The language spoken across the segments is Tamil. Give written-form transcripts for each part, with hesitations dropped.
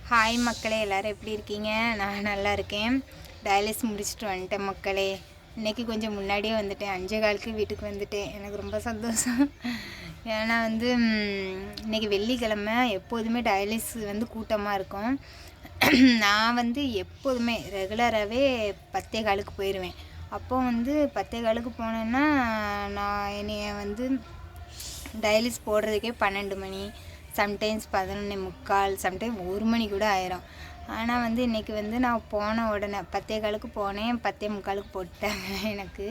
ஹாய் மக்களே, எல்லோரும் எப்படி இருக்கீங்க? நான் நல்லா இருக்கேன். டயாலிஸ் முடிச்சுட்டு வந்துட்டேன் மக்களே. இன்றைக்கி கொஞ்சம் முன்னாடியே வந்துட்டேன். 5:15க்கு வீட்டுக்கு வந்துட்டேன். எனக்கு ரொம்ப சந்தோஷம். ஏன்னா இன்றைக்கி வெள்ளிக்கிழமை எப்போதுமே டயாலிஸ் கூட்டமாக இருக்கும். நான் எப்போதுமே ரெகுலராகவே 10:15க்கு போயிடுவேன். அப்போ 10:15க்கு போனேன்னா நான் என்னைய டயாலிஸ் போடுறதுக்கே 12 மணி, சம்டைம்ஸ் 11:45, சம்டைம் 1 மணி கூட ஆயிரும். ஆனால் இன்றைக்கி நான் போன உடனே 10:15க்கு போனேன், 10:45க்கு போட்டாங்க எனக்கு.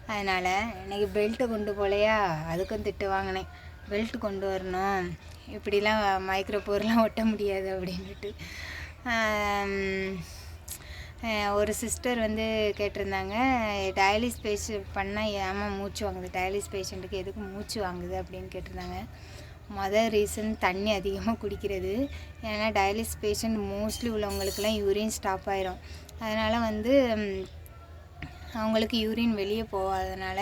அதனால் இன்றைக்கி பெல்ட்டு கொண்டு போகலையா, அதுக்கும் திட்டு வாங்கினேன். பெல்ட்டு கொண்டு வரணும், இப்படிலாம் மைக்ரோ போர்லாம் ஒட்ட முடியாது அப்படின்ட்டு. ஒரு சிஸ்டர் கேட்டிருந்தாங்க, டயாலிஸ் பேஷண்ட் பண்ணால் ஏமா மூச்சு வாங்குது, டயாலிஸ் பேஷண்ட்டுக்கு எதுக்கு மூச்சு வாங்குது அப்படின்னு கேட்டிருந்தாங்க. ரீசன் தண்ணி அதிகமாக குடிக்கிறது. ஏன்னா டயாலிஸ் பேஷண்ட் மோஸ்ட்லி உள்ளவங்களுக்கெல்லாம் யூரின் ஸ்டாப் ஆயிரும். அதனால் அவங்களுக்கு யூரின் வெளியே போகாதனால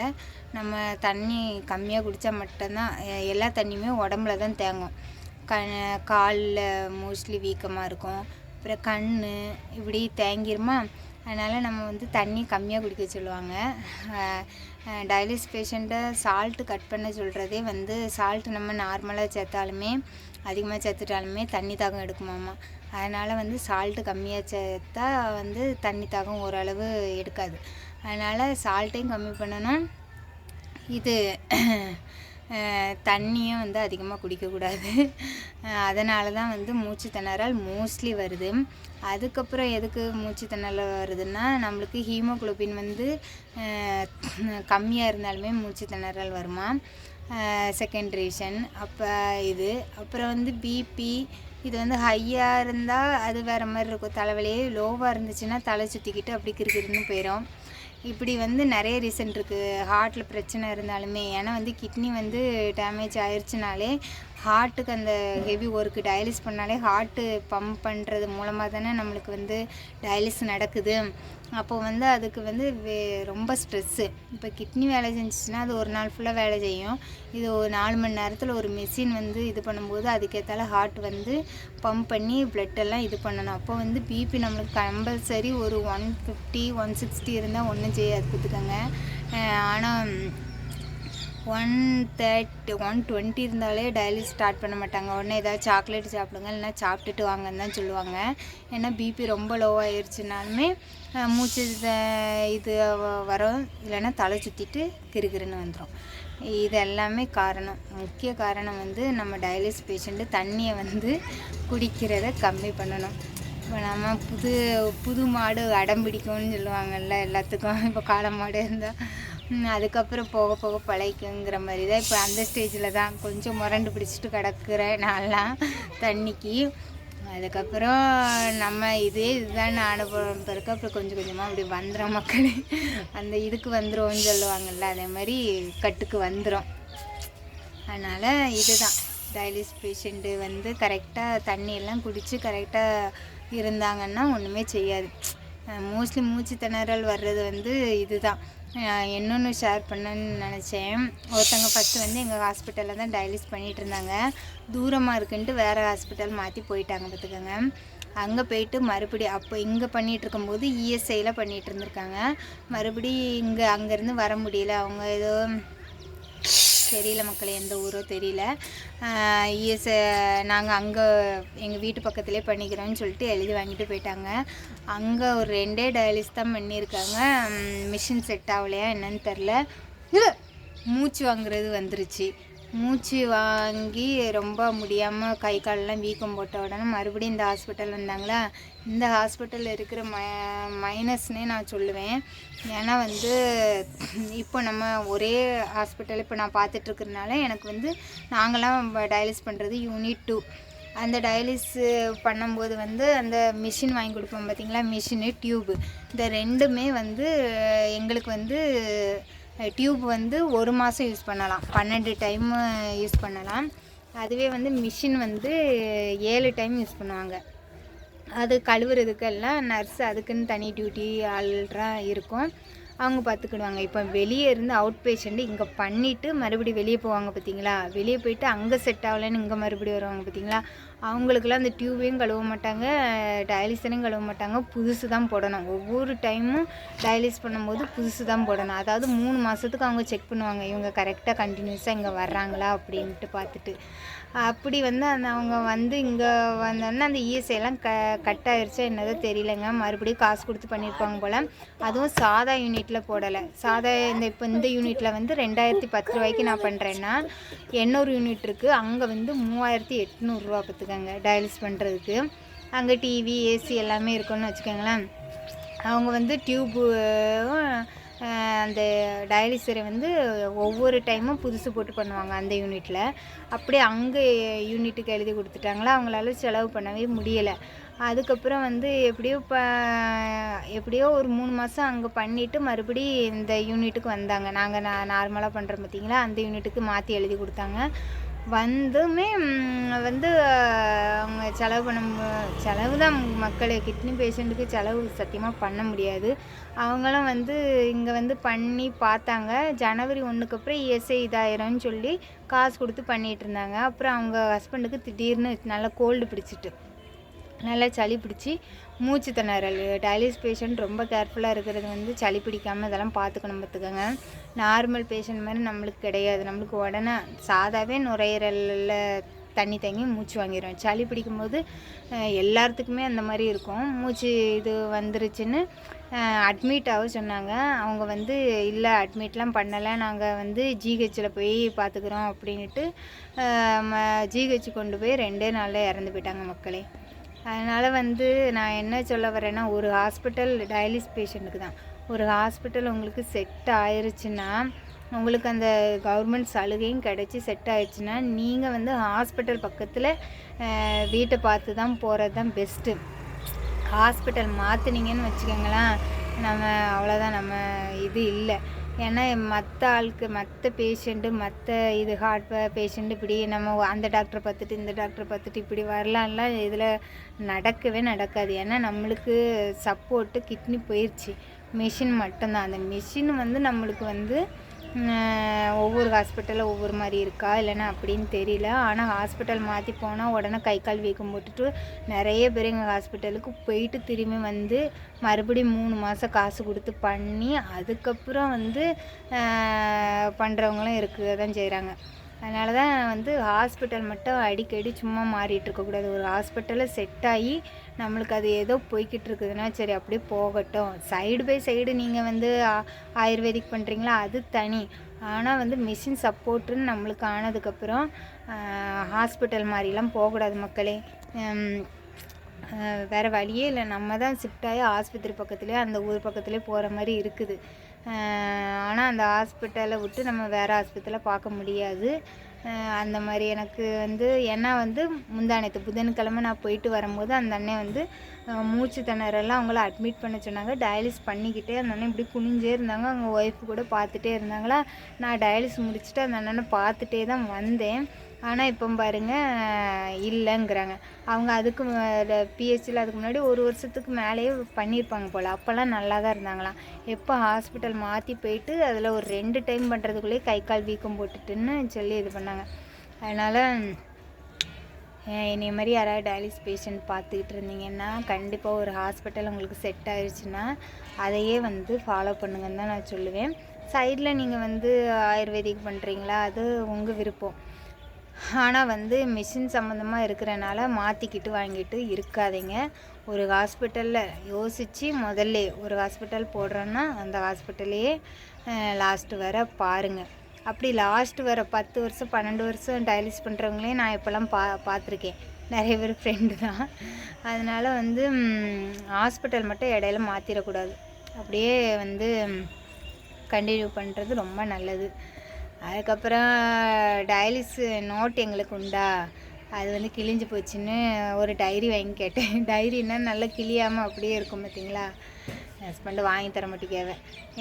நம்ம தண்ணி கம்மியாக குடித்தா மட்டும்தான், எல்லா தண்ணியுமே உடம்புல தான் தேங்கும். காலில் மோஸ்ட்லி வீக்கமாக இருக்கும், அப்புறம் கண் இப்படி தேங்கிருமா. அதனால் நம்ம தண்ணி கம்மியாக குடிக்க சொல்லுவாங்க. டயாலிஸ் பேஷண்ட்டை சால்ட்டு கட் பண்ண சொல்கிறதே சால்ட்டு நம்ம நார்மலாக சேர்த்தாலுமே, அதிகமாக சேர்த்துட்டாலுமே தண்ணி தாகம் எடுக்குமாம்மா. அதனால் சால்ட்டு கம்மியாக சேர்த்தா தண்ணி தாகம் ஓரளவு எடுக்காது. அதனால் சால்ட்டையும் கம்மி பண்ணணும், இது தண்ணியும் அதிகமாக குடிக்கக்கூடாது. அதனால தான் மூச்சு திணறல் மோஸ்ட்லி வருது. அதுக்கப்புறம் எதுக்கு மூச்சு திணறல் வருதுன்னா, நம்மளுக்கு ஹீமோகுளோபின் கம்மியாக இருந்தாலுமே மூச்சு திணறல் வருமா, செகண்ட் ரீசன். அப்புறம் பிபி இது ஹையாக இருந்தால் அது வேறு மாதிரி இருக்கும், தலைவலியே. லோவாக இருந்துச்சுன்னா தலை சுற்றிக்கிட்டு அப்படி கிறுக்கிறுன்னு போயிடும். இப்படி நிறைய ரீசன் இருக்குது. ஹார்ட்டில் பிரச்சனை இருந்தாலுமே, ஏன்னா கிட்னி டேமேஜ் ஆயிடுச்சுனாலே ஹார்ட்டுக்கு அந்த ஹெவி ஒர்க்கு டயாலிஸ் பண்ணாலே ஹார்ட்டு பம்ப் பண்ணுறது மூலமாக தானே நம்மளுக்கு டயாலிஸ் நடக்குது. அப்போது அதுக்கு ரொம்ப ஸ்ட்ரெஸ்ஸு. இப்போ கிட்னி வேலை செஞ்சிச்சுன்னா அது ஒரு நாள் ஃபுல்லாக வேலை செய்யும். இது ஒரு 4 மணி நேரத்தில் ஒரு மெஷின் இது பண்ணும்போது அதுக்கேற்றால ஹார்ட் பம்ப் பண்ணி பிளட்டெல்லாம் இது பண்ணணும். அப்போ பிபி நம்மளுக்கு கம்பல்சரி ஒரு 150, 160 இருந்தால் ஒன்றும் செய்யாது பார்த்துக்கோங்க. ஆனால் 130, 120 இருந்தாலே டயாலிஸ் ஸ்டார்ட் பண்ண மாட்டாங்க. உடனே ஏதாவது சாக்லேட் சாப்பிடுங்க, இல்லைனா சாப்பிட்டுட்டு வாங்கன்னு தான் சொல்லுவாங்க. ஏன்னா பிபி ரொம்ப லோவாகிடுச்சுனாலுமே மூச்சு இது வரும், இல்லைன்னா தலை சுற்றிட்டு கிறுகிறுன்னு வந்துடும். இது எல்லாமே காரணம், முக்கிய காரணம் நம்ம டயாலிஸ் பேஷண்ட்டு தண்ணியை குடிக்கிறத கம்மி பண்ணணும். இப்போ நம்ம புது மாடு அடம் பிடிக்கும்னு சொல்லுவாங்கள்ல எல்லாத்துக்கும். இப்போ காளை மாடு இருந்தால் அதுக்கப்புறம் போக போக பழைக்குங்கிற மாதிரி தான். இப்போ அந்த ஸ்டேஜில் தான் கொஞ்சம் முரண்டு பிடிச்சிட்டு கிடக்குறேன் நான்லாம் தண்ணிக்கு. அதுக்கப்புறம் நம்ம இதுதான் அனுபவம் பிறகு அப்புறம் கொஞ்சம் கொஞ்சமாக அப்படி வந்துடும் மக்களே. அந்த இதுக்கு வந்துடும்னு சொல்லுவாங்கள்ல, அதே மாதிரி கட்டுக்கு வந்துடும். அதனால் இதுதான் டயாலிஸ் பேஷண்ட்டு கரெக்டாக தண்ணியெல்லாம் குடித்து கரெக்டாக இருந்தாங்கன்னா ஒன்றுமே செய்யாது. மோஸ்ட்லி மூச்சு திணறல் வர்றது இதுதான். இன்னொன்று ஷேர் பண்ணணுன்னு நினச்சேன். ஒருத்தங்க ஃபஸ்ட்டு எங்கள் ஹாஸ்பிட்டலில் தான் டயாலிஸ் பண்ணிகிட்டு இருந்தாங்க. தூரமாக இருக்குன்ட்டு வேறு ஹாஸ்பிட்டல் மாற்றி போயிட்டாங்க பார்த்துக்கோங்க. அங்கே போயிட்டு மறுபடியும் அப்போ இங்கே பண்ணிகிட்ருக்கும்போது இஎஸ்ஐயில் பண்ணிகிட்டு இருந்திருக்காங்க. மறுபடியும் அங்கேருந்து வர முடியல. அவங்க ஏதோ தெரியல மக்களே, எந்த ஊரோ தெரியல. நாங்கள் அங்கே எங்கள் வீட்டு பக்கத்துலேயே பண்ணிக்கிறோன்னு சொல்லிட்டு எழுதி வாங்கிட்டு போயிட்டாங்க. அங்கே ஒரு 2 டயாலிஸ் தான் பண்ணியிருக்காங்க. மிஷின் செட் ஆகலையா என்னன்னு தெரில. மூச்சு வாங்குறது வந்துருச்சு. மூச்சு வாங்கி ரொம்ப முடியாமல் கை காலெலாம் வீக்கம் போட்ட உடனே மறுபடியும் இந்த ஹாஸ்பிட்டல் வந்தாங்களா. இந்த ஹாஸ்பிட்டலில் இருக்கிற மைனஸ்னே நான் சொல்லுவேன். ஏன்னா இப்போ நம்ம ஒரே ஹாஸ்பிட்டல் இப்போ நான் பார்த்துட்ருக்கறனால எனக்கு நாங்களாம் டயாலிஸ் பண்ணுறது யூனிட் 2. அந்த டயாலிஸ் பண்ணும்போது அந்த மிஷின் வாங்கி கொடுப்போம் பார்த்திங்களா, மிஷினு டியூப்பு, இந்த ரெண்டுமே எங்களுக்கு டியூப் 1 மாதம் யூஸ் பண்ணலாம், 12 டைம் யூஸ் பண்ணலாம். அதுவே மிஷின் 7 டைம் யூஸ் பண்ணுவாங்க. அது கழுவுறதுக்கெல்லாம் நர்ஸ் அதுக்குன்னு தனி டியூட்டி ஆள்லாம் இருக்கும், அவங்க பார்த்துக்கிடுவாங்க. இப்போ வெளியே இருந்து அவுட் பேஷண்ட்டு இங்கே பண்ணிவிட்டு மறுபடியும் வெளியே போவாங்க பார்த்திங்களா, வெளியே போயிட்டு அங்கே செட் ஆகலைன்னு இங்கே மறுபடியும் வருவாங்க பார்த்திங்களா, அவங்களுக்கெல்லாம் அந்த டியூபையும் கழுவ மாட்டாங்க, டயாலிசனையும் கழுவ மாட்டாங்க, புதுசு தான் போடணும். ஒவ்வொரு டைமும் டயாலிஸ் பண்ணும்போது புதுசு தான் போடணும். அதாவது 3 மாதத்துக்கு அவங்க செக் பண்ணுவாங்க, இவங்க கரெக்டாக கண்டினியூஸாக இங்கே வர்றாங்களா அப்படின்ட்டு பார்த்துட்டு. அப்படி வந்து அவங்க வந்து இங்கே வந்தோடனே அந்த இஎஸ்ஐலாம் கட் ஆயிடுச்சா என்னதோ தெரியலைங்க. மறுபடியும் காசு கொடுத்து பண்ணியிருப்பாங்க போல். அதுவும் சாதா யூனிட்டில் போடலை. சாதா இந்த யூனிட்டில் வந்து 2010 ரூபாய்க்கு நான் பண்ணுறேன்னா 800 யூனிட் இருக்குது. அங்கே வந்து 3800 ரூபா பார்த்துக்கங்க டயாலிஸ் பண்ணுறதுக்கு. அங்கே டிவி ஏசி எல்லாமே இருக்குன்னு வச்சுக்கோங்களேன். அவங்க வந்து டியூப்பு அந்த டயாலிசரை வந்து ஒவ்வொரு டைமும் புதுசு போட்டு பண்ணுவாங்க அந்த யூனிட்டில். அப்படியே அங்கே யூனிட்டுக்கு எழுதி கொடுத்துட்டாங்களா, அவங்களால செலவு பண்ணவே முடியலை. அதுக்கப்புறம் வந்து எப்படியோ ஒரு 3 மாதம் அங்கே பண்ணிவிட்டு மறுபடி இந்த யூனிட்டுக்கு வந்தாங்க. நாங்கள் நார்மலாக பண்ணுறோம் பார்த்திங்களா, அந்த யூனிட்டுக்கு மாற்றி எழுதி கொடுத்தாங்க. வந்துமே வந்து அவங்க செலவு தான் மக்கள். கிட்னி பேஷண்ட்டுக்கு செலவு சத்தியமாக பண்ண முடியாது. அவங்களும் வந்து இங்கே வந்து பண்ணி பார்த்தாங்க. ஜனவரி 1க்கு அப்புறம் இஎஸ்ஐ இதாயிரம்னு சொல்லி காசு கொடுத்து பண்ணிகிட்டு இருந்தாங்க. அப்புறம் அவங்க ஹஸ்பண்டுக்கு திடீர்னு நல்லா கோல்டு பிடிச்சிட்டு, நல்லா சளி பிடிச்சி மூச்சு திணறல். டயாலிஸ் பேஷண்ட் ரொம்ப கேர்ஃபுல்லாக இருக்கிறது வந்து சளி பிடிக்காமல் இதெல்லாம் பார்த்துக்கணும் பார்த்துக்கோங்க. நார்மல் பேஷண்ட் மாதிரி நம்மளுக்கு கிடையாது. நம்மளுக்கு உடனே சாதாவே நுரையீரலில் தண்ணி தங்கி மூச்சு வாங்கிடும். சளி பிடிக்கும்போது எல்லாத்துக்குமே அந்த மாதிரி இருக்கும். மூச்சு இது வந்துருச்சுன்னு அட்மிட் ஆக சொன்னாங்க. அவங்க வந்து இல்லை அட்மிட்லாம் பண்ணலை, நாங்கள் வந்து ஜிஹெச்சில் போய் பார்த்துக்குறோம் அப்படின்ட்டு ஜிஹெச் கொண்டு போய் 2 நாளில் இறந்து போயிட்டாங்க மக்களே. அதனால் வந்து நான் என்ன சொல்ல வரேன்னா, ஒரு ஹாஸ்பிட்டல் டயாலிஸ் பேஷண்ட்டுக்கு தான், ஒரு ஹாஸ்பிட்டல் உங்களுக்கு செட் ஆயிடுச்சுன்னா, உங்களுக்கு அந்த கவர்மெண்ட் சலுகையும் கிடச்சி செட் ஆயிடுச்சுன்னா, நீங்கள் வந்து ஹாஸ்பிட்டல் பக்கத்தில் வீட்டை பார்த்து தான் போகிறது தான் பெஸ்ட்டு. ஹாஸ்பிட்டல் மாற்றுனீங்கன்னு வச்சுக்கோங்களேன், நம்ம அவ்வளோதான், நம்ம இது இல்லை. ஏன்னா மற்ற பேஷண்ட்டு இது ஹார்ட் பேஷண்ட்டு இப்படி நம்ம அந்த டாக்டரை பார்த்துட்டு இந்த டாக்டரை பார்த்துட்டு இப்படி வரலாம்லாம் இதில் நடக்கவே நடக்காது. ஏன்னா நம்மளுக்கு சப்போர்ட்டு கிட்னி போயிடுச்சு, மிஷின் மட்டும்தான். அந்த மிஷின் வந்து நம்மளுக்கு வந்து ஒவ்வொரு ஹாஸ்பிட்டலில் ஒவ்வொரு மாதிரி இருக்கா இல்லைன்னா அப்படின்னு தெரியல. ஆனால் ஹாஸ்பிட்டல் மாற்றி போனால் உடனே கை கால் வீக்கம் போட்டுட்டு நிறைய பேர் எங்கள் ஹாஸ்பிட்டலுக்கு போயிட்டு திரும்பி வந்து மறுபடியும் 3 மாதம் காசு கொடுத்து பண்ணி அதுக்கப்புறம் வந்து பண்ணுறவங்களும் இருக்க தான் செய்கிறாங்க. அதனால தான் வந்து ஹாஸ்பிட்டல் மட்டும் அடிக்கடி சும்மா மாறிட்டு இருக்கக்கூடாது. ஒரு ஹாஸ்பிட்டலில் செட் ஆகி நம்மளுக்கு அது ஏதோ போய்கிட்டு இருக்குதுன்னா சரி அப்படியே போகட்டும். சைடு பை சைடு நீங்கள் வந்து ஆயுர்வேதிக் பண்ணுறீங்களா அது தனி. ஆனால் வந்து மிஷின் சப்போர்ட்டுன்னு நம்மளுக்கு ஆனதுக்கப்புறம் ஹாஸ்பிட்டல் மாதிரிலாம் போகக்கூடாது மக்களே. வேறு வழியே இல்லை, நம்ம தான் ஷிஃப்ட் ஆகி ஆஸ்பத்திரி பக்கத்துலேயே அந்த ஊர் பக்கத்துலேயே போகிற மாதிரி இருக்குது. ஆனால் அந்த ஹாஸ்பிட்டலை விட்டு நம்ம வேறு ஆஸ்பத்திரியில் பார்க்க முடியாது. அந்த மாதிரி எனக்கு வந்து ஏன்னா வந்து முந்தானத்து புதன்கிழமை நான் போயிட்டு வரும்போது அந்த அண்ணன் வந்து மூச்சு திணறெல்லாம் அவங்கள அட்மிட் பண்ண சொன்னாங்க. டயாலிஸ் பண்ணிக்கிட்டே அந்த அண்ணன் இப்படி குனிஞ்சே இருந்தாங்க. அவங்க ஒய்ஃபு கூட பார்த்துட்டே இருந்தாங்களா. நான் டயாலிஸ் முடிச்சுட்டு அந்த அண்ணனை பார்த்துட்டே தான் வந்தேன். ஆனால் இப்போ பாருங்கள் இல்லைங்கிறாங்க. அவங்க அதுக்கு பிஹெச்சில் அதுக்கு முன்னாடி 1 வருஷத்துக்கு மேலேயே பண்ணியிருப்பாங்க போல். அப்போல்லாம் நல்லா தான் இருந்தாங்களாம். எப்போ ஹாஸ்பிட்டல் மாற்றி போயிட்டு அதில் ஒரு 2 டைம் பண்ணுறதுக்குள்ளேயே கை கால் வீக்கம் போட்டுட்டுன்னு சொல்லி இது பண்ணாங்க. அதனால் என்னை மாதிரி யாராவது டயாலிஸ் பேஷண்ட் பார்த்துக்கிட்டு இருந்தீங்கன்னா கண்டிப்பாக ஒரு ஹாஸ்பிட்டல் உங்களுக்கு செட் ஆயிடுச்சுன்னா அதையே வந்து ஃபாலோ பண்ணுங்கன்னு தான் நான் சொல்லுவேன். சைடில் நீங்கள் வந்து ஆயுர்வேதிக் பண்ணுறீங்களா அது உங்கள் விருப்பம். ஆனால் வந்து மிஷின் சம்மந்தமாக இருக்கிறனால மாற்றிக்கிட்டு வாங்கிட்டு இருக்காதீங்க. ஒரு ஹாஸ்பிட்டலில் யோசித்து முதல்ல ஒரு ஹாஸ்பிட்டல் போடுறோன்னா அந்த ஹாஸ்பிட்டலையே லாஸ்ட்டு வர பாருங்கள். அப்படி லாஸ்ட்டு வர 10 வருஷம் 12 வருஷம் டயாலிஸ் பண்ணுறவங்களே நான் இப்போல்லாம் பார்த்துருக்கேன். நிறைய பேர் ஃப்ரெண்டு தான். அதனால் வந்து ஹாஸ்பிட்டல் மட்டும் இடையில மாற்றிடக்கூடாது. அப்படியே வந்து கண்டினியூ பண்ணுறது ரொம்ப நல்லது. அதுக்கப்புறம் டயாலிஸ் நோட் எங்களுக்கு உண்டா, அது வந்து கிழிஞ்சு போச்சுன்னு ஒரு டைரி வாங்கி கேட்டேன். டைரின்னா நல்லா கிழியாமல் அப்படியே இருக்கும் பார்த்தீங்களா. ஹஸ்பண்டு வாங்கி தர மாட்டேங்காவ.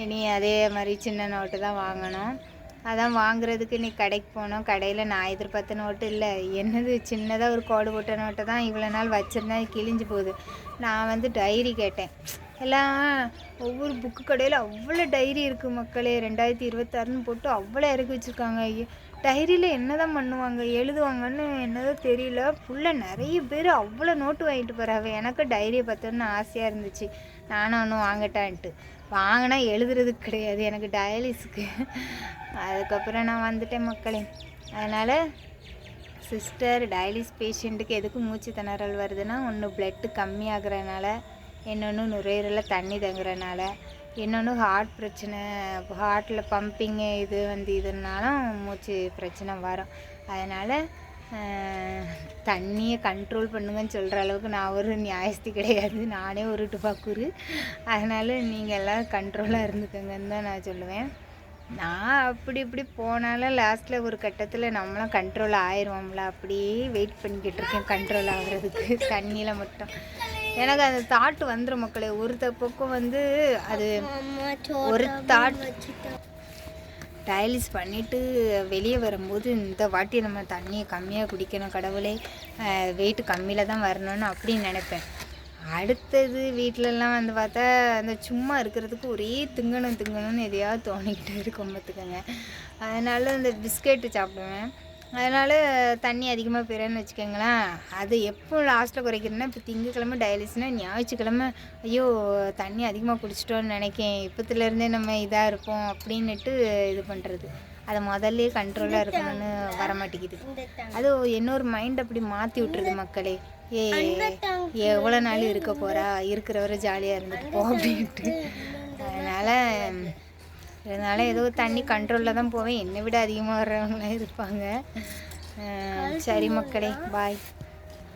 இனி அதே மாதிரி சின்ன நோட்டு தான் வாங்கணும். அதான் வாங்குறதுக்கு இன்றைக்கி கடைக்கு போனோம். கடையில் நான் எதிர்பார்த்த நோட்டு இல்லை. என்னது சின்னதாக ஒரு கோடு போட்ட நோட்டை தான் இவ்வளோ நாள் வச்சுருந்தேன், கிழிஞ்சு போகுது. நான் வந்து டைரி கேட்டேன். எல்லாம் ஒவ்வொரு புக்கு கடையில் அவ்வளோ டைரி இருக்குது மக்களே. 2026ன்னு போட்டு அவ்வளோ இறக்கி வச்சுருக்காங்க. டைரியில் என்ன தான் பண்ணுவாங்க எழுதுவாங்கன்னு என்னதான் தெரியல. ஃபுல்லாக நிறைய பேர் அவ்வளோ நோட்டு வாங்கிட்டு போகிறாங்க. எனக்கு டைரியை பார்த்தோன்னு ஆசையாக இருந்துச்சு, நானும் ஒன்று வாங்கட்டான்ட்டு. வாங்கினா எழுதுறதுக்கு கிடையாது, எனக்கு டயாலிஸுக்கு. அதுக்கப்புறம் நான் வந்துட்டேன் மக்களே. அதனால் சிஸ்டர், டயாலிஸ் பேஷண்ட்டுக்கு எதுக்கு மூச்சு திணறல் வருதுன்னா, ஒன்று பிளட்டு கம்மியாகிறனால, இன்னொன்று நுரையீரலில் தண்ணி தங்குறனால, இன்னொன்று ஹார்ட் பிரச்சனை, ஹார்ட்டில் பம்பிங்கு இது இதனாலும் மூச்சு பிரச்சனை வரும். அதனால் தண்ணியை கண்ட்ரோல் பண்ணுங்கன்னு சொல்கிற அளவுக்கு நான் ஒரு நியாயஸ்தி கிடையாது, நானே ஒரு டுபாக்கூரு. அதனால் நீங்கள் எல்லாம் கண்ட்ரோலாக இருந்துக்கங்கன்னு தான் நான் சொல்லுவேன். நான் அப்படி இப்படி போனாலும் லாஸ்ட்டில் ஒரு கட்டத்தில் நம்மளாம் கண்ட்ரோல் ஆயிடுவோம்ல, அப்படியே வெயிட் பண்ணிக்கிட்டு இருக்கேன் கண்ட்ரோல் ஆகிறதுக்கு. தண்ணியில் மட்டும் எனக்கு அந்த தாட் வந்துடும் மக்களே. ஒரு பக்கம் அது ஒரு தாட். டயாலிஸ் பண்ணிவிட்டு வெளியே வரும்போது இந்த வாட்டி நம்ம தண்ணியை கம்மியாக குடிக்கணும் கடவுளே, வெயிட் கம்மியில் தான் வரணும்னு அப்படின்னு நினைப்பேன். அடுத்தது வீட்டிலலாம் பார்த்தா அந்த சும்மா இருக்கிறதுக்கு ஒரே திங்கணும்னு எதையாவது தோணிக்கிட்டு இருக்கும் பார்த்துக்கோங்க. அதனால் இந்த பிஸ்கெட்டு சாப்பிடுவேன். அதனால் தண்ணி அதிகமாக போயிடுன்னு வச்சுக்கோங்களேன். அது எப்போ லாஸ்ட்டில் குறைக்கிறேன்னா, இப்போ திங்கக்கிழமை டயாலிஸ்னால் ஞாயிற்றுக்கிழமை ஐயோ தண்ணி அதிகமாக குடிச்சிட்டோன்னு நினைக்கேன், இப்போத்துலேருந்தே நம்ம இதாக இருப்போம் அப்படின்னுட்டு இது பண்ணுறது. அதை முதல்ல கண்ட்ரோலாக இருக்கணும்னு வரமாட்டேங்குது. அது இன்னொரு மைண்ட் அப்படி மாற்றி விட்டுருது மக்களே. எவ்வளோ நாள் இருக்க போகிறா, இருக்கிறவரை ஜாலியாக இருந்துட்டு போ அப்படின்ட்டு. அதனால் ஏதோ தண்ணி கண்ட்ரோலில் தான் போவேன். என்னை விட அதிகமாக வர்றவங்களாம் இருப்பாங்க. சரி மக்களே, பாய்.